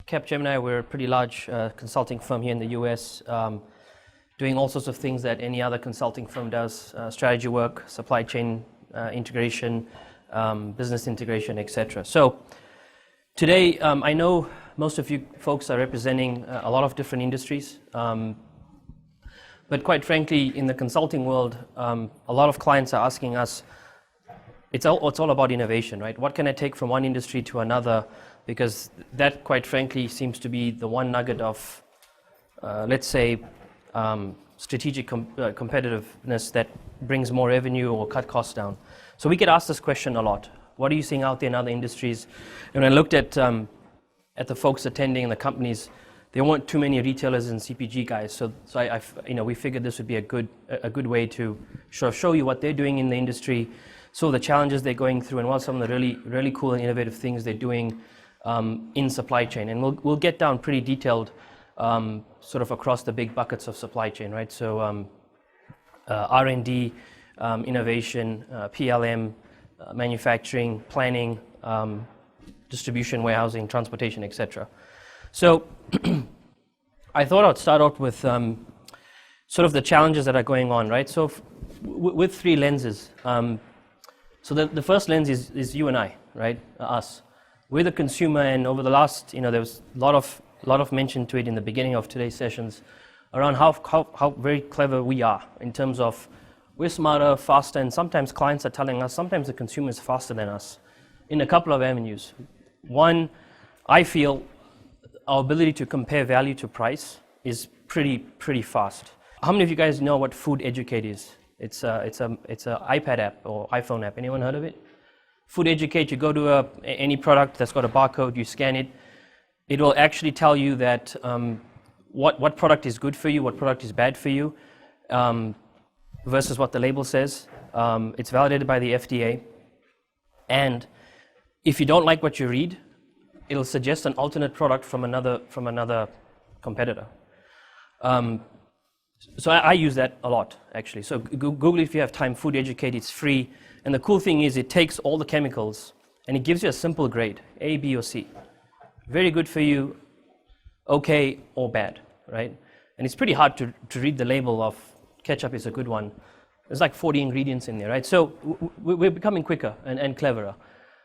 Capgemini, we're a pretty large consulting firm here in the US, doing all sorts of things that any other consulting firm does, strategy work, supply chain integration, business integration, etc. So today, I know most of you folks are representing a lot of different industries, but quite frankly, in the consulting world, a lot of clients are asking us, it's all about innovation, right? What can I take from one industry to another? Because that, quite frankly, seems to be the one nugget of, let's say, strategic competitiveness that brings more revenue or cut costs down. So we get asked this question a lot. What are you seeing out there in other industries? And when I looked at the folks attending, the companies, there weren't too many retailers and CPG guys. So we figured this would be a good way to show you what they're doing in the industry, so the challenges they're going through, and what some of the really cool and innovative things they're doing in supply chain. And we'll get down pretty detailed sort of across the big buckets of supply chain, right? So R&D, innovation, PLM, manufacturing, planning, distribution, warehousing, transportation, etc. So I thought I'd start out with sort of the challenges that are going on, right? So with three lenses. So the first lens is you and I, right? Us. We're the consumer, and over the last, there was a lot of mention to it in the beginning of today's sessions around how very clever we are in terms of we're smarter, faster, and sometimes clients are telling us sometimes the consumer is faster than us in a couple of avenues. One, I feel our ability to compare value to price is pretty fast. How many of you guys know what Food Educate is? It's a iPad app or iPhone app. Anyone heard of it? Food Educate, you go to any product that's got a barcode, you scan it. It will actually tell you that what product is good for you, what product is bad for you, versus what the label says. It's validated by the FDA. And if you don't like what you read, it'll suggest an alternate product from another competitor. So I use that a lot, actually. So Google it if you have time. Food Educate, it's free. And the cool thing is it takes all the chemicals and it gives you a simple grade, A, B, or C. Very good for you, okay, or bad, right? And it's pretty hard to read the label of ketchup is a good one. There's like 40 ingredients in there, right? So we're becoming quicker and cleverer.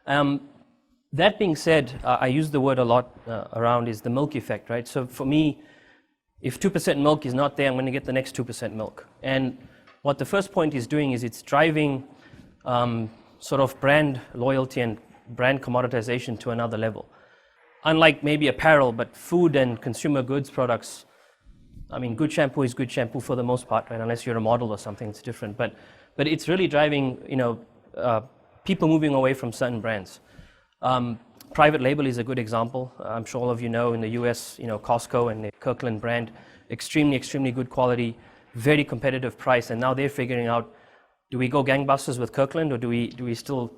That being said, I use the word a lot around is the milk effect, right? So for me, if 2% milk is not there, I'm going to get the next 2% milk. And what the first point is doing is it's driving sort of brand loyalty and brand commoditization to another level. Unlike maybe apparel, but food and consumer goods products, I mean, good shampoo is good shampoo for the most part, right? Unless you're a model or something, it's different. But it's really driving, people moving away from certain brands. Private label is a good example. I'm sure all of you know in the US, Costco and the Kirkland brand, extremely good quality, very competitive price, and now they're figuring out, do we go gangbusters with Kirkland, or do we still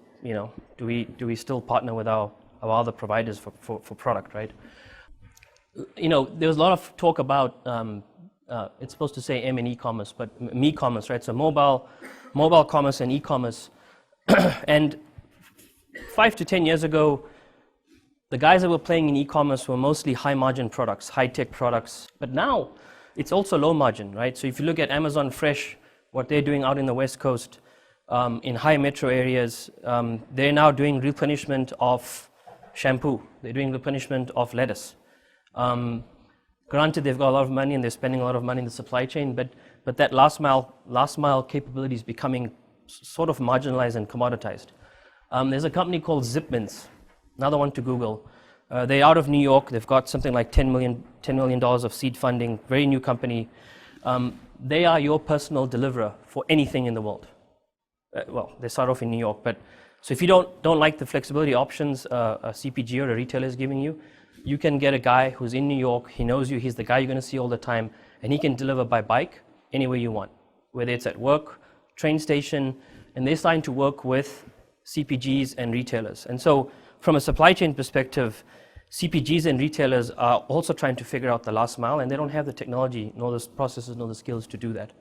partner with our other providers for product, right? There was a lot of talk about it's supposed to say M and e-commerce, but me-commerce, right? So mobile commerce and e-commerce, and 5 to 10 years ago, the guys that were playing in e-commerce were mostly high-margin products, high-tech products. But now, it's also low-margin, right? So if you look at Amazon Fresh, what they're doing out in the West Coast, in high metro areas, they're now doing replenishment of shampoo. They're doing replenishment of lettuce. Granted, they've got a lot of money and they're spending a lot of money in the supply chain, but that last mile capability is becoming sort of marginalized and commoditized. There's a company called Zipmins, another one to Google. They're out of New York. They've got something like $10 million of seed funding, very new company. They are your personal deliverer for anything in the world. Well, they start off in New York, but so if you don't like the flexibility options a CPG or a retailer is giving you, you can get a guy who's in New York. He knows you. He's the guy you're going to see all the time, and he can deliver by bike anywhere you want, whether it's at work, train station, and they're starting to work with CPGs and retailers. And so from a supply chain perspective, CPGs and retailers are also trying to figure out the last mile, and they don't have the technology, nor the processes, nor the skills to do that.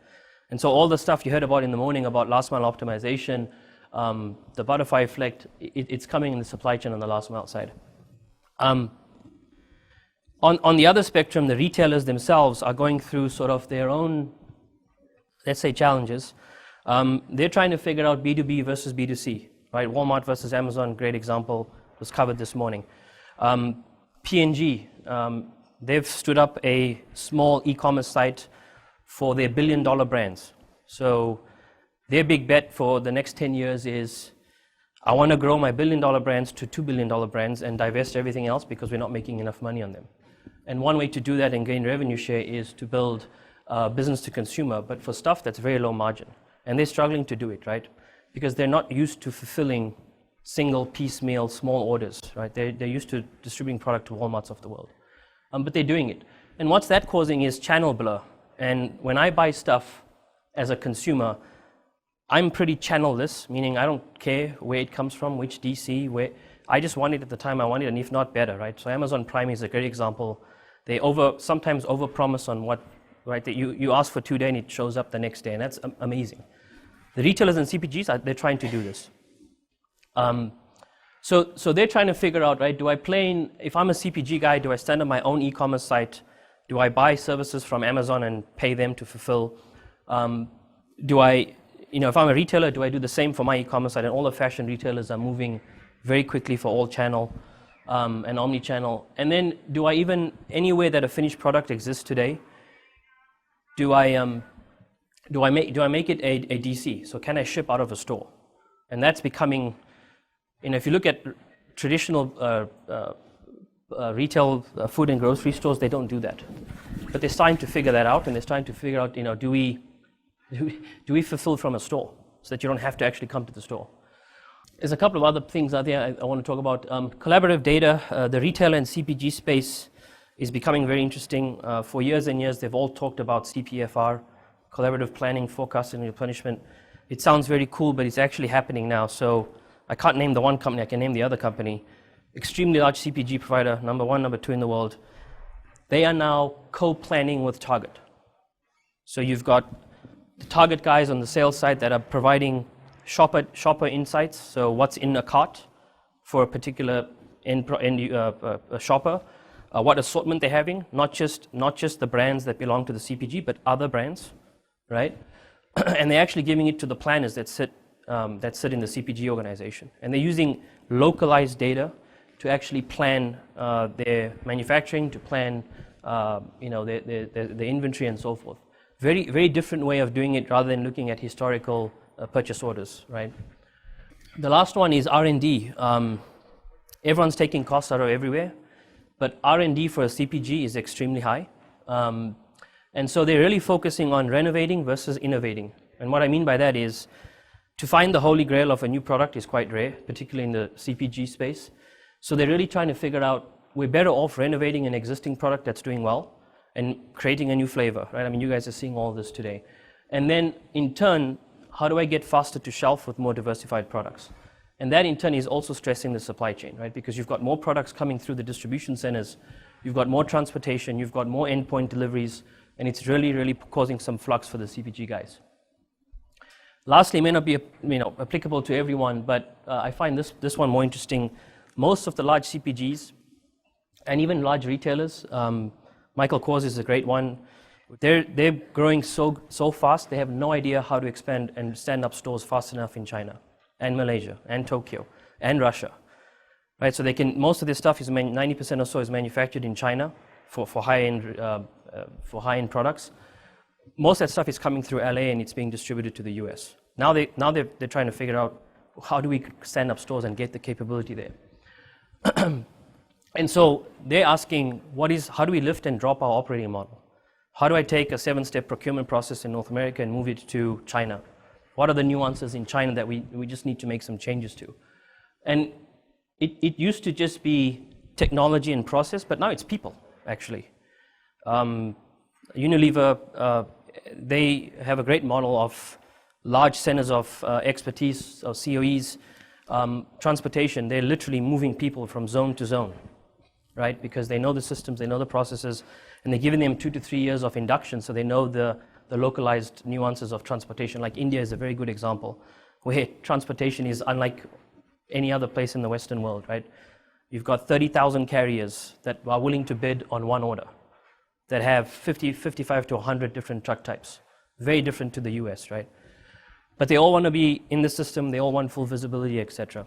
And so all the stuff you heard about in the morning about last mile optimization, the butterfly effect, it's coming in the supply chain on the last mile side. On the other spectrum, the retailers themselves are going through sort of their own, let's say, challenges. They're trying to figure out B2B versus B2C, right? Walmart versus Amazon, great example, was covered this morning. P&G, they've stood up a small e-commerce site for their billion-dollar brands. So their big bet for the next 10 years is, I want to grow my billion-dollar brands to $2 billion brands and divest everything else because we're not making enough money on them. And one way to do that and gain revenue share is to build business to consumer, but for stuff that's very low margin. And they're struggling to do it, right? Because they're not used to fulfilling single piecemeal small orders, right? They're used to distributing product to Walmarts of the world. But they're doing it. And what's that causing is channel blur. And when I buy stuff as a consumer, I'm pretty channelless, meaning I don't care where it comes from, which DC, where. I just want it at the time I want it, and if not, better, right? So Amazon Prime is a great example. They sometimes overpromise on what, right? That you ask for today and it shows up the next day, and that's amazing. The retailers and CPGs, they're trying to do this. So they're trying to figure out, right? Do I play in? If I'm a CPG guy, do I stand up my own e-commerce site? Do I buy services from Amazon and pay them to fulfill? Do I, if I'm a retailer, do I do the same for my e-commerce site? And all the fashion retailers are moving very quickly for all channel and omni-channel. And then do I even, anywhere that a finished product exists today, do I make it a DC? So can I ship out of a store? And that's becoming, if you look at traditional retail food and grocery stores, they don't do that. But they're starting to figure that out, and they're starting to figure out, do we fulfill from a store so that you don't have to actually come to the store? There's a couple of other things out there I want to talk about. Collaborative data, the retail and CPG space is becoming very interesting. For years and years, they've all talked about CPFR, collaborative planning, forecasting, and replenishment. It sounds very cool, but it's actually happening now. So I can't name the one company, I can name the other company. Extremely large CPG provider, number 1, number 2 in the world. They are now co-planning with Target. So you've got the Target guys on the sales side that are providing shopper insights, so what's in a cart for a particular shopper, what assortment they're having, not just the brands that belong to the CPG, but other brands, right? And they're actually giving it to the planners that sit in the CPG organization, and they're using localized data to actually plan their manufacturing, to plan the inventory and so forth. Very, very different way of doing it rather than looking at historical purchase orders, right? The last one is R&D. Everyone's taking costs out of everywhere, but R&D for a CPG is extremely high. And so they're really focusing on renovating versus innovating. And what I mean by that is, to find the holy grail of a new product is quite rare, particularly in the CPG space. So they're really trying to figure out, we're better off renovating an existing product that's doing well and creating a new flavor, right? I mean, you guys are seeing all this today. And then in turn, how do I get faster to shelf with more diversified products? And that in turn is also stressing the supply chain, right? Because you've got more products coming through the distribution centers, you've got more transportation, you've got more endpoint deliveries, and it's really, really causing some flux for the CPG guys. Lastly, it may not be applicable to everyone, but I find this one more interesting. Most of the large CPGs and even large retailers, Michael Kors is a great one. They're growing so fast, they have no idea how to expand and stand up stores fast enough in China and Malaysia and Tokyo and Russia, right? So they can, most of this stuff is 90% or so is manufactured in China for high-end products. Most of that stuff is coming through LA and it's being distributed to the US. Now they're trying to figure out, how do we stand up stores and get the capability there? And so they're asking, how do we lift and drop our operating model? How do I take a 7-step procurement process in North America and move it to China? What are the nuances in China that we just need to make some changes to? And it used to just be technology and process, but now it's people, actually. Unilever, they have a great model of large centers of expertise, or COEs. Transportation, they're literally moving people from zone to zone, right? Because they know the systems, they know the processes, and they're giving them 2 to 3 years of induction so they know the localized nuances of transportation. Like India is a very good example, where transportation is unlike any other place in the Western world, right? you've got 30,000 carriers that are willing to bid on one order, that have 50, 55 to 100 different truck types. Very different to the US, right? But they all want to be in the system, they all want full visibility, etc.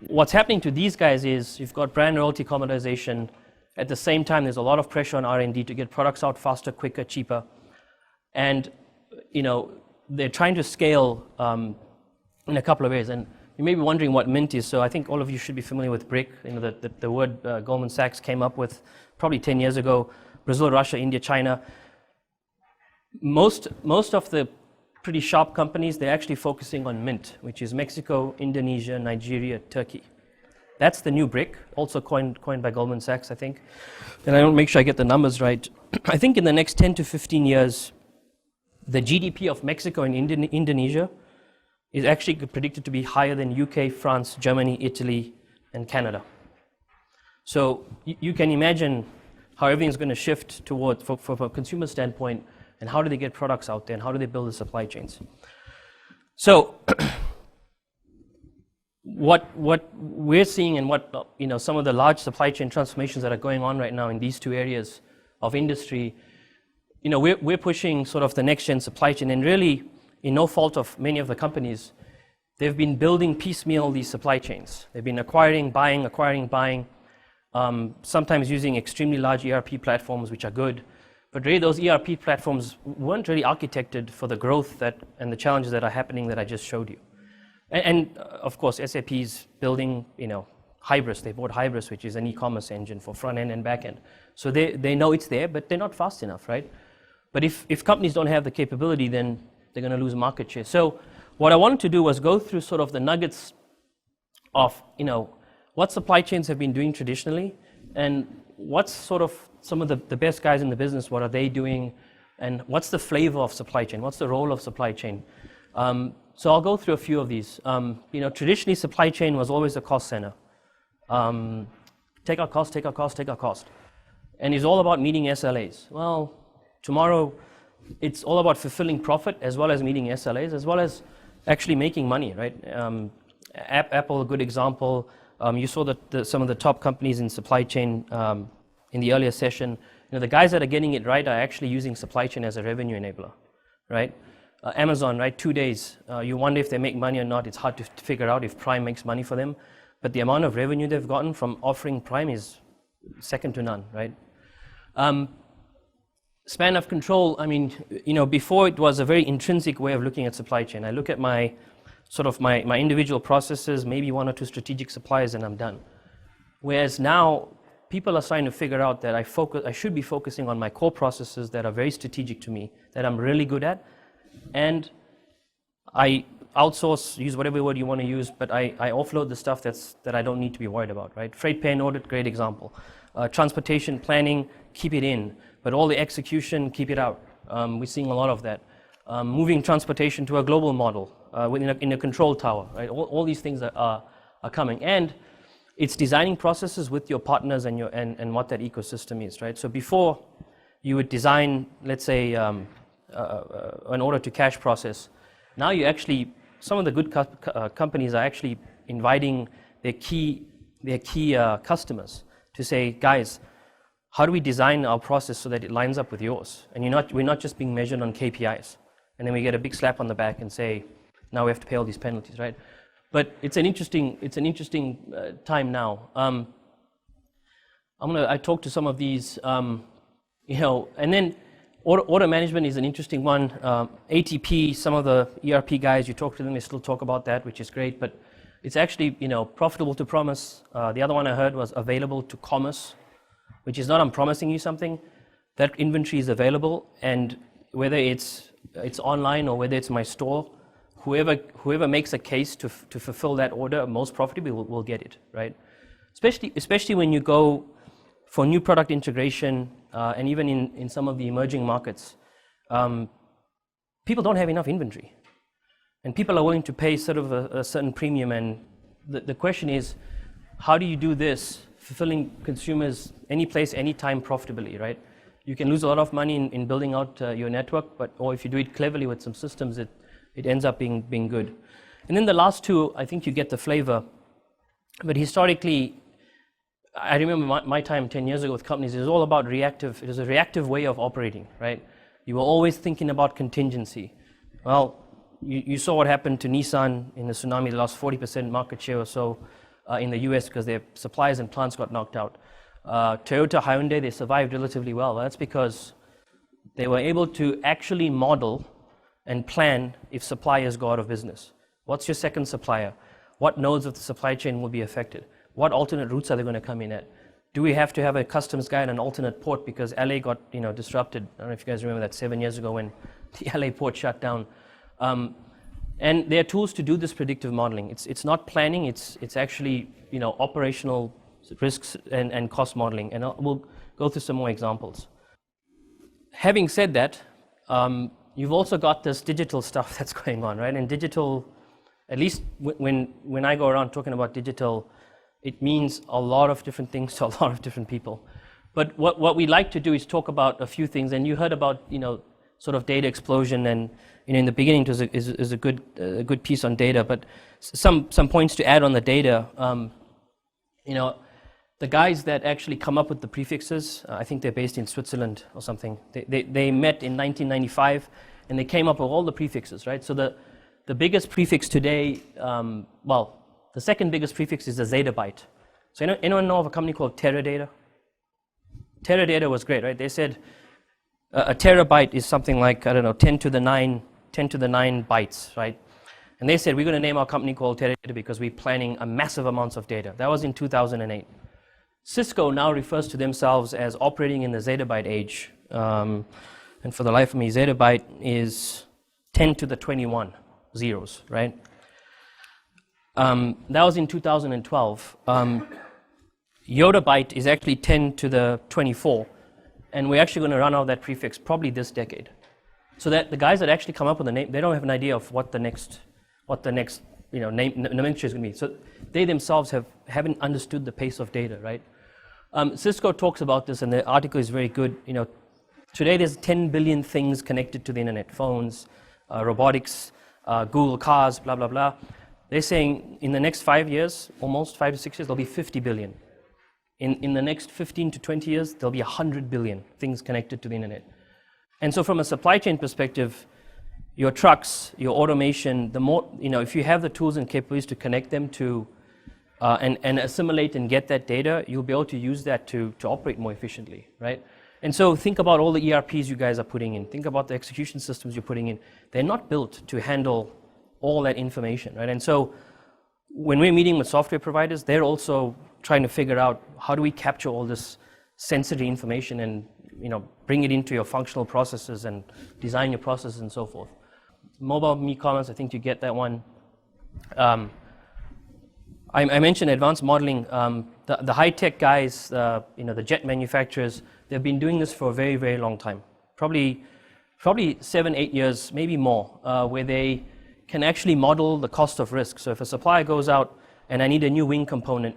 What's happening to these guys is you've got brand royalty commoditization. At the same time, there's a lot of pressure on R&D to get products out faster, quicker, cheaper. And they're trying to scale in a couple of ways. And you may be wondering what Mint is. So I think all of you should be familiar with BRIC. The word Goldman Sachs came up with probably 10 years ago. Brazil, Russia, India, China. Most of the pretty sharp companies, they're actually focusing on Mint, which is Mexico, Indonesia, Nigeria, Turkey. That's the new BRIC, also coined by Goldman Sachs, I think. And I don't make sure I get the numbers right. I think in the next 10 to 15 years, the GDP of Mexico and Indonesia is actually predicted to be higher than UK, France, Germany, Italy, and Canada. So you can imagine how everything's going to shift toward, from a consumer standpoint, and how do they get products out there, and how do they build the supply chains. So what we're seeing, and what some of the large supply chain transformations that are going on right now in these two areas of industry, we're pushing sort of the next gen supply chain, and really, in no fault of many of the companies, they've been building piecemeal these supply chains. They've been acquiring, buying, sometimes using extremely large ERP platforms, which are good. But really, those ERP platforms weren't really architected for the growth and the challenges that are happening that I just showed you. And of course, SAP is building, Hybris. They bought Hybris, which is an e-commerce engine for front end and back end. So they know it's there, but they're not fast enough, right? But if companies don't have the capability, then they're going to lose market share. So what I wanted to do was go through sort of the nuggets of, what supply chains have been doing traditionally, and what's sort of some of the best guys in the business, what are they doing, and what's the flavor of supply chain, what's the role of supply chain. So I'll go through a few of these. Traditionally supply chain was always a cost center. Take our cost. And it's all about meeting SLAs. Well, tomorrow it's all about fulfilling profit as well as meeting SLAs, as well as actually making money, right? Apple, a good example. You saw that some of the top companies in supply chain in the earlier session, the guys that are getting it right are actually using supply chain as a revenue enabler, right? Amazon, right? 2 days. You wonder if they make money or not. It's hard to figure out if Prime makes money for them. But the amount of revenue they've gotten from offering Prime is second to none, right? Span of control, before it was a very intrinsic way of looking at supply chain. I look at my individual processes, maybe one or two strategic suppliers, and I'm done. Whereas now, people are starting to figure out that I should be focusing on my core processes that are very strategic to me, that I'm really good at, and I outsource, use whatever word you want to use, but I offload the stuff that I don't need to be worried about, right? Freight pay and audit, great example. Transportation planning, keep it in, but all the execution, keep it out. We're seeing a lot of that. Moving transportation to a global model in a control tower, right? All these things are coming, and it's designing processes with your partners and what that ecosystem is, right? So before you would design, let's say, an order to cash process. Now you actually, some of the good companies are actually inviting their key customers to say, guys, how do we design our process so that it lines up with yours? And we're not just being measured on KPIs. And then we get a big slap on the back and say, now we have to pay all these penalties, right? But it's an interesting time now. I talked to some of these, and then order management is an interesting one. ATP, some of the ERP guys, you talk to them, they still talk about that, which is great, but it's actually, profitable to promise. The other one I heard was available to commerce, which is not I'm promising you something. That inventory is available, and whether it's online or whether it's my store, whoever makes a case to fulfill that order most profitably will get it, right? Especially when you go for new product integration, and even in some of the emerging markets, people don't have enough inventory, and people are willing to pay sort of a certain premium. And the question is, how do you do this, fulfilling consumers any place, anytime profitably, right? You can lose a lot of money in building out your network, or if you do it cleverly with some systems, it ends up being good. And then the last two, I think you get the flavor. But historically, I remember my time 10 years ago with companies, it was all about reactive. It was a reactive way of operating, right? You were always thinking about contingency. Well, you saw what happened to Nissan in the tsunami. They lost 40% market share or so in the US because their suppliers and plants got knocked out. Toyota, Hyundai, they survived relatively well. That's because they were able to actually model and plan if suppliers go out of business. What's your second supplier? What nodes of the supply chain will be affected? What alternate routes are they going to come in at? Do we have to have a customs guy at an alternate port because LA got disrupted? I don't know if you guys remember that 7 years ago when the LA port shut down. And there are tools to do this predictive modeling. It's not planning. It's actually operational risks and cost modeling. And we'll go through some more examples. Having said that, you've also got this digital stuff that's going on, right? And digital, at least when I go around talking about digital, it means a lot of different things to a lot of different people. But what we like to do is talk about a few things. And you heard about sort of data explosion, and in the beginning it is a good piece on data. But some points to add on the data. The guys that actually come up with the prefixes, I think they're based in Switzerland or something. They met in 1995, and they came up with all the prefixes, right? So the biggest prefix today, the second biggest prefix is a zettabyte. So anyone know of a company called Teradata? Teradata was great, right? They said a terabyte is something like, 10 to the 9 bytes, right? And they said, we're going to name our company called Teradata because we're planning a massive amounts of data. That was in 2008. Cisco now refers to themselves as operating in the zettabyte age. And for the life of me, zettabyte is 10 to the 21 zeros, right? That was in 2012. Yottabyte is actually 10 to the 24, and we're actually going to run out of that prefix probably this decade. So that the guys that actually come up with the name, they don't have an idea of what the next nomenclature is going to be. So they themselves haven't understood the pace of data, right? Cisco talks about this, and the article is very good. Today there's 10 billion things connected to the internet: phones, robotics, Google cars, blah blah blah. They're saying in the next 5 years, almost 5 to 6 years, there'll be 50 billion. In the next 15 to 20 years, there'll be 100 billion things connected to the internet. And so from a supply chain perspective, your trucks, your automation, the more, if you have the tools and capabilities to connect them to and assimilate and get that data, you'll be able to use that to operate more efficiently, right? And so think about all the ERPs you guys are putting in. Think about the execution systems you're putting in. They're not built to handle all that information, right? And so when we're meeting with software providers, they're also trying to figure out how do we capture all this sensitive information and bring it into your functional processes and design your processes and so forth. Mobile e-commerce, I think you get that one. I mentioned advanced modeling. The high-tech guys, the jet manufacturers, they've been doing this for a very, very long time. Probably 7-8 years, maybe more, where they can actually model the cost of risk. So if a supplier goes out and I need a new wing component,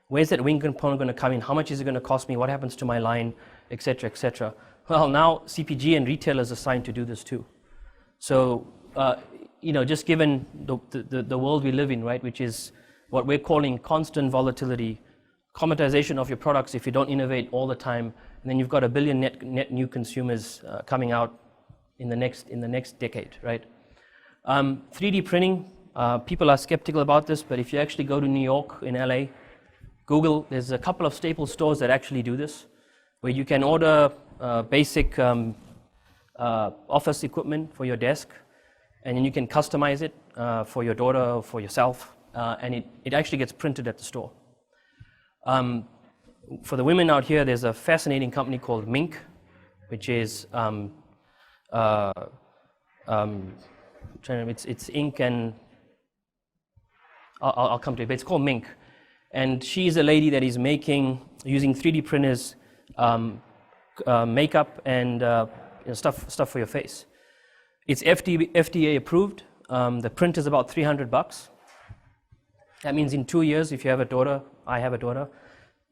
where's that wing component going to come in? How much is it going to cost me? What happens to my line, et cetera, et cetera? Well, now CPG and retailers are assigned to do this too. So, just given the world we live in, right, which is what we're calling constant volatility, commoditization of your products if you don't innovate all the time, and then you've got 1 billion net new consumers coming out in the next decade, right? 3D printing, people are skeptical about this, but if you actually go to New York, in LA, Google, there's a couple of staple stores that actually do this, where you can order basic office equipment for your desk, and then you can customize it for your daughter or for yourself, and it actually gets printed at the store. For the women out here, there's a fascinating company called Mink, which is it's ink and I'll come to it, but it's called Mink. And she's a lady that is using 3D printers, makeup and stuff for your face. It's FDA approved. The print is about $300. That means in 2 years, if you have a daughter, I have a daughter,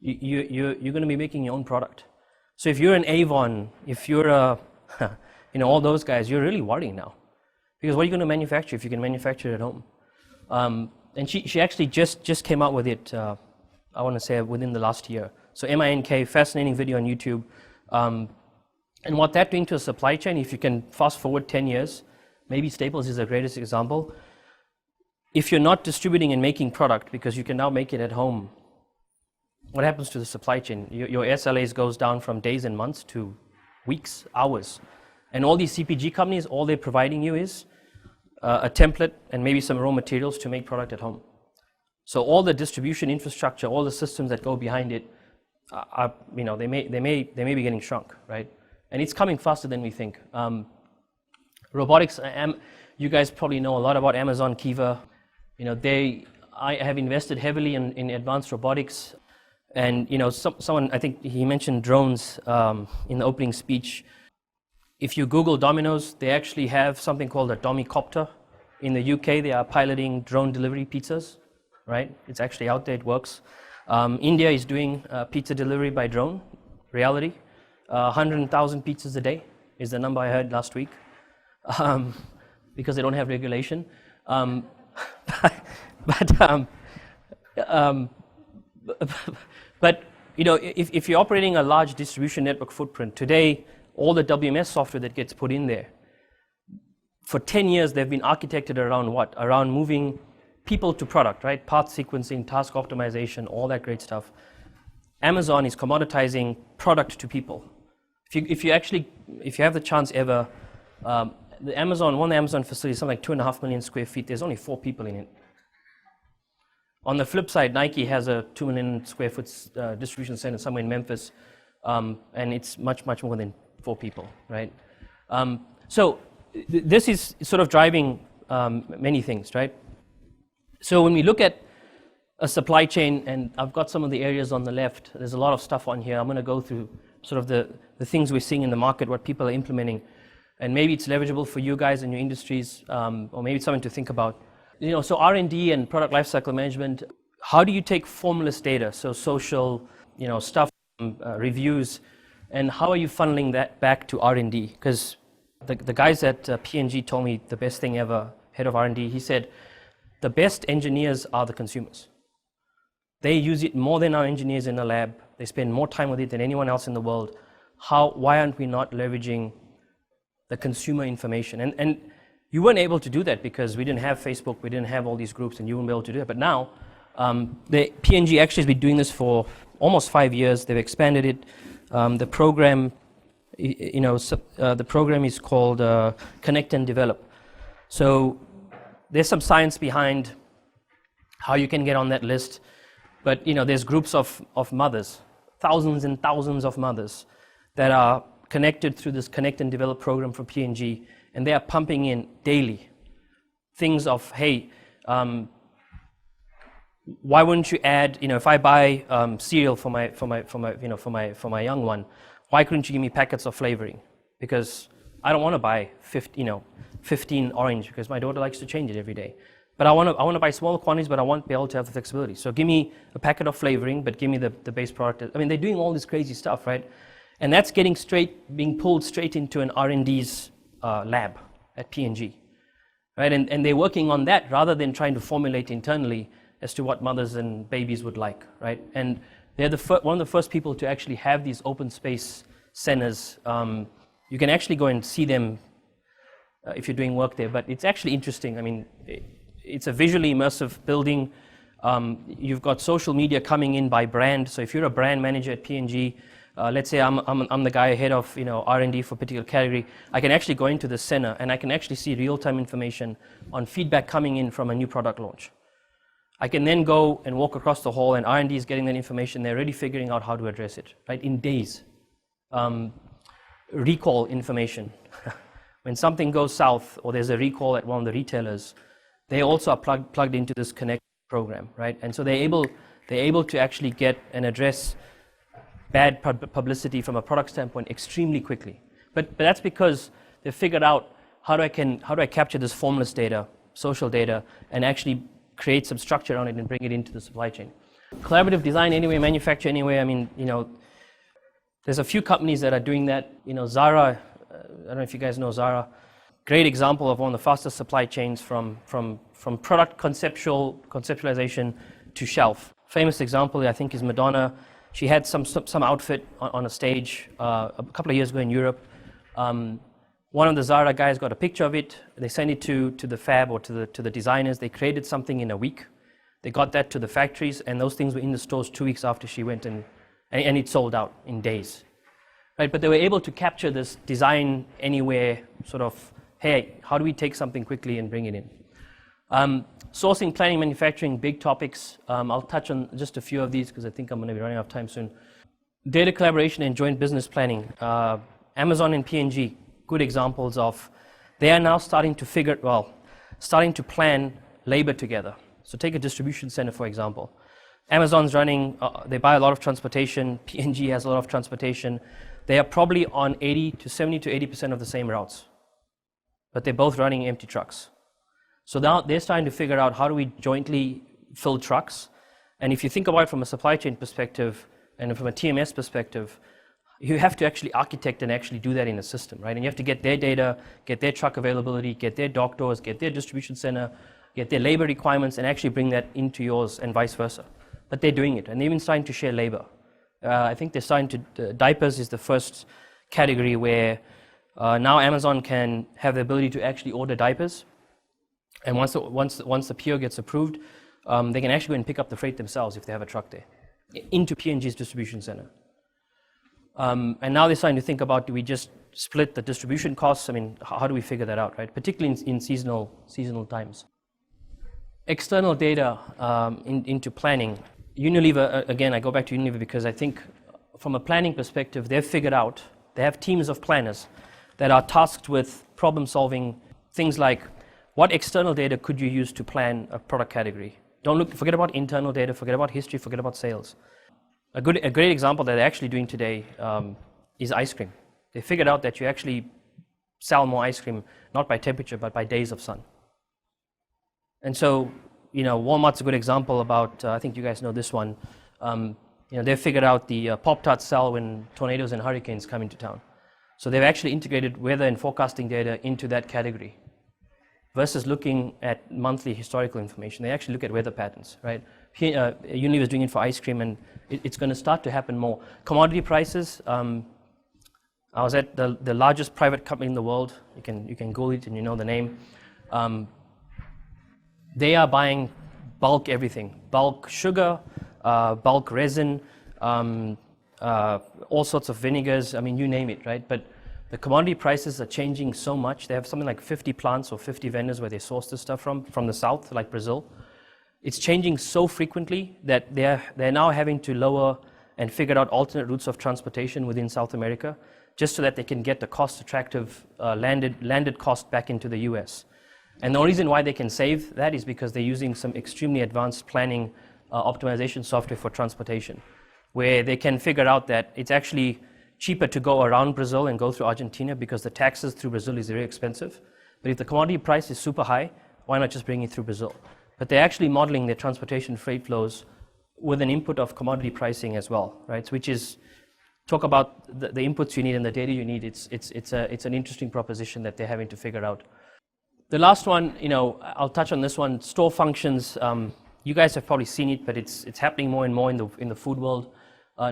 you're going to be making your own product. So if you're an Avon, if you're all those guys, you're really worrying now. Because what are you going to manufacture if you can manufacture it at home? And she actually just came out with it I want to say within the last year. So MINK, fascinating video on YouTube. And what that's doing to a supply chain, if you can fast forward 10 years, maybe Staples is the greatest example. If you're not distributing and making product because you can now make it at home, what happens to the supply chain? Your SLAs goes down from days and months to weeks, hours. And all these CPG companies, all they're providing you is a template and maybe some raw materials to make product at home. So all the distribution infrastructure, all the systems that go behind it, are, you know, they may be getting shrunk, right? And it's coming faster than we think. Robotics, you guys probably know a lot about Amazon Kiva. You know, I have invested heavily in advanced robotics. And you know, someone, I think he mentioned drones in the opening speech. If you Google Domino's, they actually have something called a Domicopter. In the UK, they are piloting drone delivery pizzas, right? It's actually out there, it works. India is doing pizza delivery by drone, reality. 100,000 pizzas a day is the number I heard last week, because they don't have regulation. But you know, if you're operating a large distribution network footprint, today, all the WMS software that gets put in there, for 10 years, they've been architected around what? Around moving people to product, right? Path sequencing, task optimization, all that great stuff. Amazon is commoditizing product to people. If you have the chance ever, one of the Amazon facility is something like 2.5 million square feet. There's only 4 people in it. On the flip side, Nike has a 2 million square foot distribution center somewhere in Memphis, and it's much more than 4 people, right? So this is sort of driving many things, right? So when we look at a supply chain, and I've got some of the areas on the left, there's a lot of stuff on here. I'm going to go through sort of the things we're seeing in the market, what people are implementing, and maybe it's leverageable for you guys in your industries, or maybe it's something to think about. You know, so R&D and product lifecycle management, how do you take formless data, so social, you know, stuff, reviews, and how are you funneling that back to R&D? Because the guys at P&G told me the best thing ever, head of R&D, he said, the best engineers are the consumers. They use it more than our engineers in the lab. They spend more time with it than anyone else in the world. Why aren't we not leveraging the consumer information? And you weren't able to do that because we didn't have Facebook, we didn't have all these groups, and you wouldn't be able to do it. But now, the P&G actually has been doing this for almost 5 years. They've expanded it. The program, the program is called Connect and Develop. So there's some science behind how you can get on that list. But you know, there's groups of mothers, thousands and thousands of mothers that are connected through this Connect and Develop program from P&G, and they are pumping in daily things of, hey, why wouldn't you add, you know, if I buy cereal for my young one, why couldn't you give me packets of flavoring? Because I don't want to buy 15 orange because my daughter likes to change it every day. But I want to buy small quantities, but I want to be able to have the flexibility. So give me a packet of flavoring, but give me the base product. I mean, they're doing all this crazy stuff, right? And that's being pulled straight into an R&D's lab at P&G, right? And they're working on that rather than trying to formulate internally as to what mothers and babies would like, right? And they're one of the first people to actually have these open space centers. You can actually go and see them if you're doing work there, but it's actually interesting. I mean, it's a visually immersive building. You've got social media coming in by brand. So if you're a brand manager at P&G, let's say I'm the guy head of R&D for a particular category, I can actually go into the center and I can actually see real-time information on feedback coming in from a new product launch. I can then go and walk across the hall and R&D is getting that information. They're already figuring out how to address it, right, in days. Recall information. When something goes south or there's a recall at one of the retailers, they also are plugged into this Connect program, right? And so they're able to actually get and address bad publicity from a product standpoint extremely quickly. But that's because they've figured out how do I capture this formless data, social data, and actually create some structure on it and bring it into the supply chain. Collaborative design anyway, manufacture anyway. I mean, there's a few companies that are doing that. Zara, I don't know if you guys know Zara. Great example of one of the fastest supply chains from product conceptualization to shelf. famous example, I think, is Madonna. She had some outfit on a stage a couple of years ago in Europe. One of the Zara guys got a picture of it. They sent it to the fab or to the designers. They created something in a week. They got that to the factories, and those things were in the stores 2 weeks after she went, and it sold out in days. Right? But they were able to capture this design anywhere sort of, hey, how do we take something quickly and bring it in? Sourcing, planning, manufacturing, big topics. I'll touch on just a few of these because I think I'm going to be running out of time soon. Data collaboration and joint business planning. Amazon and P&G, good examples of, they are now starting to plan labor together. So take a distribution center, for example. Amazon's running, they buy a lot of transportation, P&G has a lot of transportation. They are probably on 70 to 80% of the same routes, but they're both running empty trucks. So now they're starting to figure out how do we jointly fill trucks. And if you think about it from a supply chain perspective and from a TMS perspective, you have to actually architect and actually do that in a system, right? And you have to get their data, get their truck availability, get their dock doors, get their distribution center, get their labor requirements, and actually bring that into yours and vice versa. But they're doing it, and they're even starting to share labor. I think they're starting to, diapers is the first category where now Amazon can have the ability to actually order diapers. And once the PO gets approved, they can actually go and pick up the freight themselves if they have a truck there, into P&G's distribution center. And now they're starting to think about, do we just split the distribution costs? I mean, how do we figure that out, right? Particularly in seasonal times. External data into planning. Unilever, again, I go back to Unilever because I think from a planning perspective, they've figured out, they have teams of planners that are tasked with problem solving things like, what external data could you use to plan a product category? Forget about internal data, forget about history, forget about sales. A great example that they're actually doing today is ice cream. They figured out that you actually sell more ice cream, not by temperature, but by days of sun. And so, Walmart's a good example about, I think you guys know this one. They figured out the Pop-Tarts sell when tornadoes and hurricanes come into town. So they've actually integrated weather and forecasting data into that category versus looking at monthly historical information. They actually look at weather patterns, right? Unilever is doing it for ice cream, and it's going to start to happen more. Commodity prices. I was at the largest private company in the world. You can Google it and you know the name. They are buying bulk everything, bulk sugar, bulk resin, all sorts of vinegars. I mean, you name it, right? But the commodity prices are changing so much. They have something like 50 plants or 50 vendors where they source this stuff from the south, like Brazil. It's changing so frequently that they're now having to lower and figure out alternate routes of transportation within South America, just so that they can get the cost-attractive landed cost back into the US. And the only reason why they can save that is because they're using some extremely advanced planning optimization software for transportation, where they can figure out that it's actually cheaper to go around Brazil and go through Argentina because the taxes through Brazil is very expensive. But if the commodity price is super high, why not just bring it through Brazil? But they're actually modeling their transportation freight flows with an input of commodity pricing as well, right? Which is, talk about the inputs you need and the data you need. It's an interesting proposition that they're having to figure out. The last one, I'll touch on this one, store functions. You guys have probably seen it, but it's happening more and more in the food world.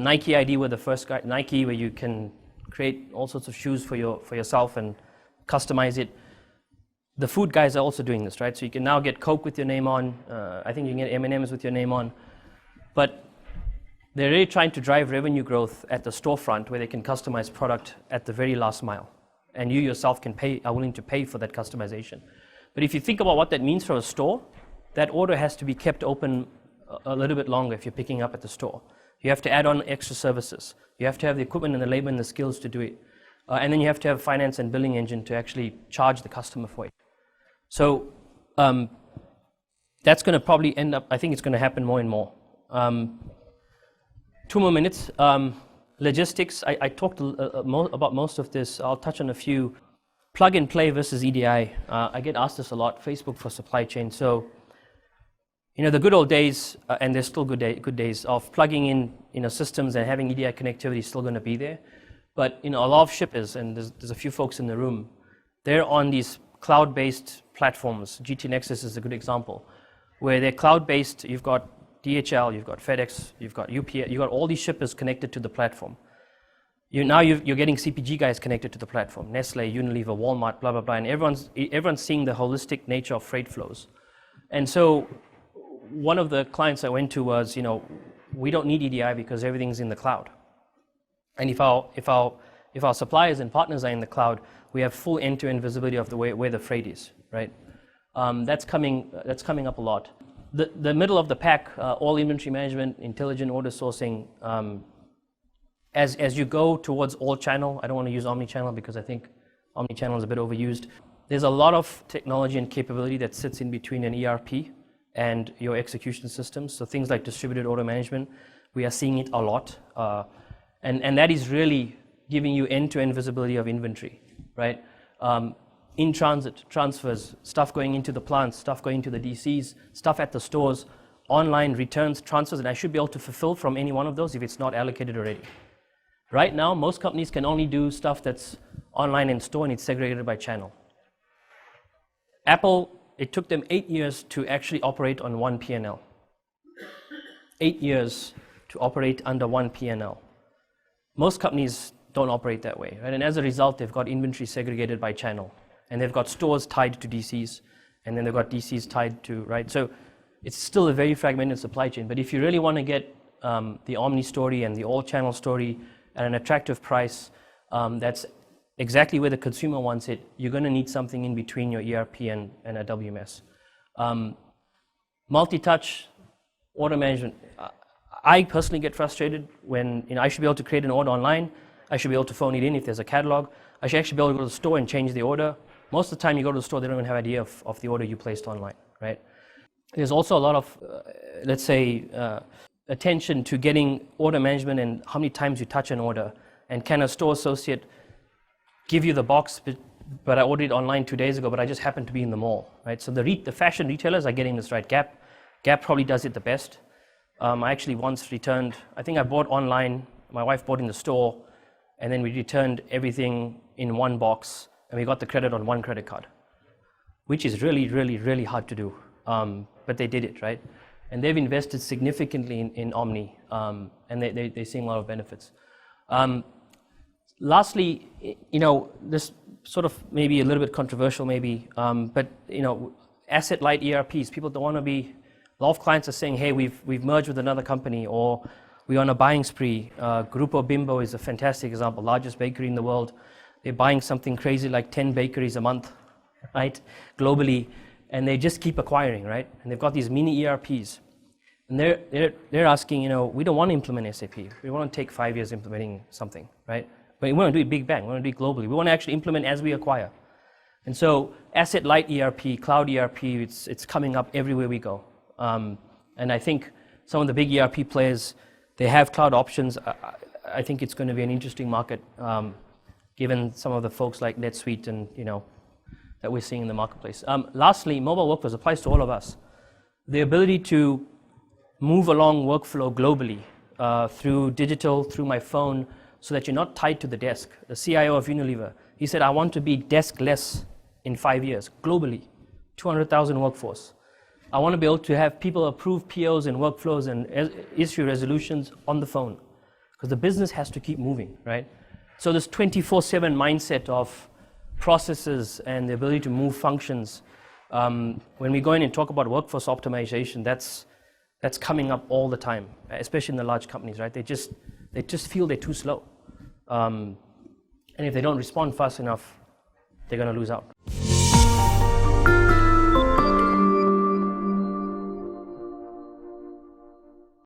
Nike ID were the first guy, Nike, where you can create all sorts of shoes for yourself and customize it. The food guys are also doing this, right? So you can now get Coke with your name on. I think you can get M&Ms with your name on. But they're really trying to drive revenue growth at the storefront where they can customize product at the very last mile. And you yourself are willing to pay for that customization. But if you think about what that means for a store, that order has to be kept open a little bit longer if you're picking up at the store. You have to add on extra services. You have to have the equipment and the labor and the skills to do it. And then you have to have a finance and billing engine to actually charge the customer for it. So that's going to probably end up, I think it's going to happen more and more. 2 more minutes. Logistics, I talked about most of this. I'll touch on a few. Plug and play versus EDI. I get asked this a lot, Facebook for supply chain. So, the good old days, and there's still good days of plugging in, systems and having EDI connectivity is still going to be there. But, a lot of shippers, and there's a few folks in the room, they're on these cloud-based platforms. GT Nexus is a good example, where they're cloud-based. You've got DHL, you've got FedEx, you've got UPS, you've got all these shippers connected to the platform. You're getting CPG guys connected to the platform, Nestle, Unilever, Walmart, blah, blah, blah, and everyone's seeing the holistic nature of freight flows. And so one of the clients I went to was, we don't need EDI because everything's in the cloud. And if our suppliers and partners are in the cloud, we have full end-to-end visibility of the where the freight is, right? That's coming up a lot. The middle of the pack, all inventory management, intelligent order sourcing. As you go towards all channel, I don't want to use omni-channel because I think omni-channel is a bit overused. There's a lot of technology and capability that sits in between an ERP and your execution systems. So things like distributed order management, we are seeing it a lot. And that is really giving you end-to-end visibility of inventory, right? In transit, transfers, stuff going into the plants, stuff going into the DCs, stuff at the stores, online returns, transfers, and I should be able to fulfill from any one of those if it's not allocated already. Right now, most companies can only do stuff that's online in store and it's segregated by channel. Apple, it took them 8 years to actually operate on one P&L. 8 years to operate under one P&L. Most companies don't operate that way, right? And as a result, they've got inventory segregated by channel. And they've got stores tied to DCs, and then they've got DCs tied to, right? So it's still a very fragmented supply chain. But if you really want to get the omni story and the all channel story at an attractive price, that's exactly where the consumer wants it, you're going to need something in between your ERP and a WMS. Multi-touch order management. I personally get frustrated when I should be able to create an order online. I should be able to phone it in if there's a catalog. I should actually be able to go to the store and change the order. Most of the time you go to the store, they don't even have an idea of the order you placed online, right? There's also a lot of, let's say, attention to getting order management and how many times you touch an order. And can a store associate give you the box, but I ordered it online 2 days ago, but I just happened to be in the mall, right? So the fashion retailers are getting this right. Gap probably does it the best. I actually once returned, I think I bought online, my wife bought in the store, and then we returned everything in one box, and we got the credit on one credit card, which is really, really, really hard to do. But they did it, right? And they've invested significantly in Omni, and they're seeing a lot of benefits. Lastly, this sort of maybe a little bit controversial maybe, but asset-light ERPs, people don't want to be, a lot of clients are saying, hey, we've merged with another company, or we're on a buying spree. Grupo Bimbo is a fantastic example, largest bakery in the world. They're buying something crazy like 10 bakeries a month, right, globally, and they just keep acquiring, right? And they've got these mini ERPs. And they're asking, we don't want to implement SAP. We want to take 5 years implementing something, right? But we want to do it big bang. We want to do it globally. We want to actually implement as we acquire. And so asset-light ERP, cloud ERP, it's coming up everywhere we go. And I think some of the big ERP players, they have cloud options. I think it's going to be an interesting market, given some of the folks like NetSuite and that we're seeing in the marketplace. Lastly, mobile workflows applies to all of us. The ability to move along workflow globally through digital, through my phone, so that you're not tied to the desk. The CIO of Unilever, he said, I want to be desk-less in 5 years, globally, 200,000 workforce. I want to be able to have people approve POs and workflows and issue resolutions on the phone, because the business has to keep moving, right? So this 24/7 mindset of processes and the ability to move functions, when we go in and talk about workforce optimization, that's coming up all the time, especially in the large companies, right? They just feel they're too slow. And if they don't respond fast enough, they're going to lose out.